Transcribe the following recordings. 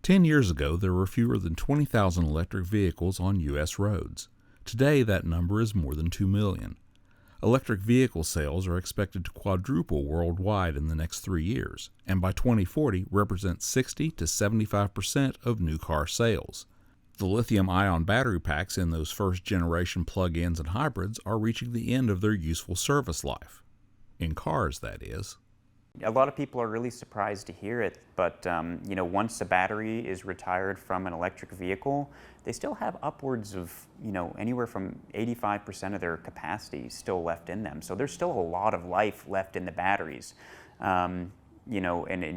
10 years ago, there were fewer than 20,000 electric vehicles on U.S. roads. Today, that number is more than 2 million. Electric vehicle sales are expected to quadruple worldwide in the next 3 years, and by 2040 represent 60 to 75% of new car sales. The lithium-ion battery packs in those first-generation plug-ins and hybrids are reaching the end of their useful service life. In cars, that is. A lot of people are really surprised to hear it, but once a battery is retired from an electric vehicle, they still have upwards of anywhere from 85% of their capacity still left in them. So there's still a lot of life left in the batteries. And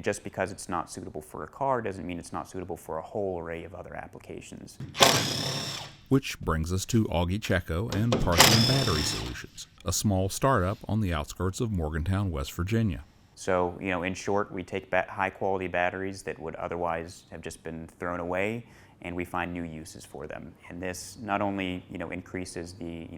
just because it's not suitable for a car doesn't mean it's not suitable for a whole array of other applications. Which brings us to Augie Checo and Parthian Battery Solutions, a small startup on the outskirts of Morgantown, West Virginia. So, in short, we take high-quality batteries that would otherwise have just been thrown away, and we find new uses for them. And this not only, increases the,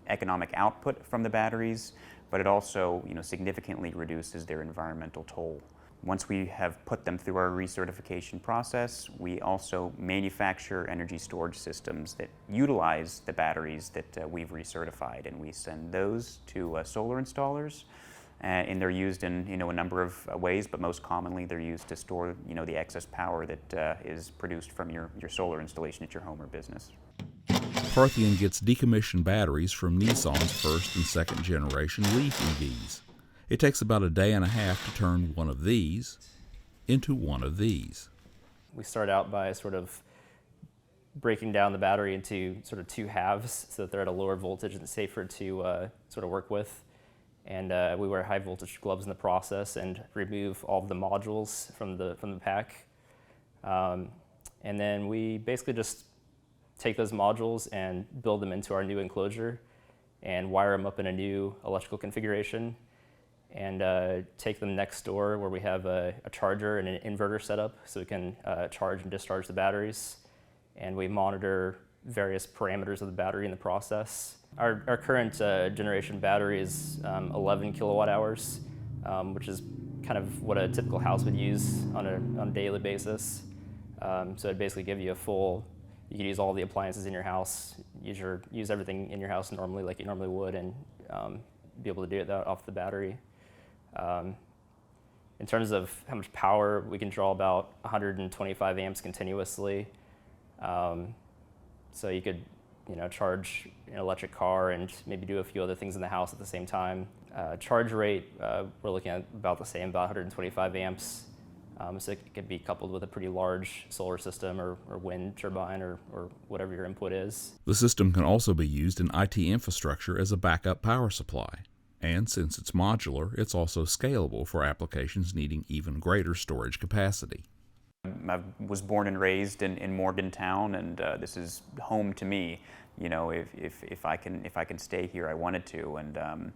economic output from the batteries, but it also, significantly reduces their environmental toll. Once we have put them through our recertification process, we also manufacture energy storage systems that utilize the batteries that we've recertified, and we send those to solar installers. And they're used in a number of ways, but most commonly they're used to store the excess power that is produced from your solar installation at your home or business. Parthian gets decommissioned batteries from Nissan's first and second generation Leaf EVs. It takes about a day and a half to turn one of these into one of these. We start out by sort of breaking down the battery into sort of two halves so that they're at a lower voltage and safer to sort of work with. And we wear high voltage gloves in the process and remove all of the modules from the pack. And then we basically just take those modules and build them into our new enclosure and wire them up in a new electrical configuration and take them next door where we have a charger and an inverter set up so we can charge and discharge the batteries. And we monitor various parameters of the battery in the process. Our current generation battery is 11 kilowatt hours, which is kind of what a typical house would use on a daily basis. So it'd basically give you you could use all the appliances in your house, use everything in your house normally like you normally would, and be able to do it off the battery. In terms of how much power, we can draw about 125 amps continuously. So you could charge an electric car and maybe do a few other things in the house at the same time. Charge rate, we're looking at about the same, about 125 amps. So it could be coupled with a pretty large solar system or wind turbine or whatever your input is. The system can also be used in IT infrastructure as a backup power supply. And since it's modular, it's also scalable for applications needing even greater storage capacity. I was born and raised in Morgantown, and this is home to me. If I can stay here, I wanted to, and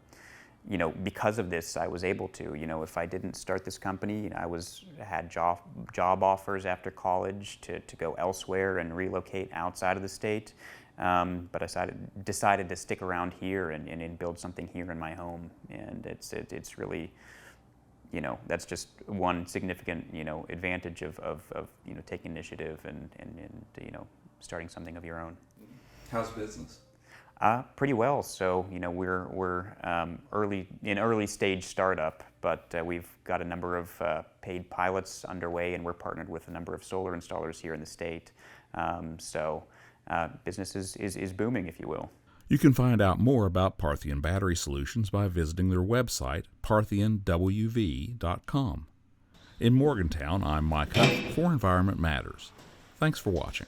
because of this, I was able to. If I didn't start this company, I had job offers after college to go elsewhere and relocate outside of the state. But I decided to stick around here and build something here in my home, and it's really. That's just one significant, advantage of taking initiative and starting something of your own. How's business? Pretty well. So, we're early stage startup, but we've got a number of paid pilots underway, and we're partnered with a number of solar installers here in the state. So business is booming, if you will. You can find out more about Parthian Battery Solutions by visiting their website, parthianwv.com. In Morgantown, I'm Mike Huff for Environment Matters. Thanks for watching.